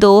2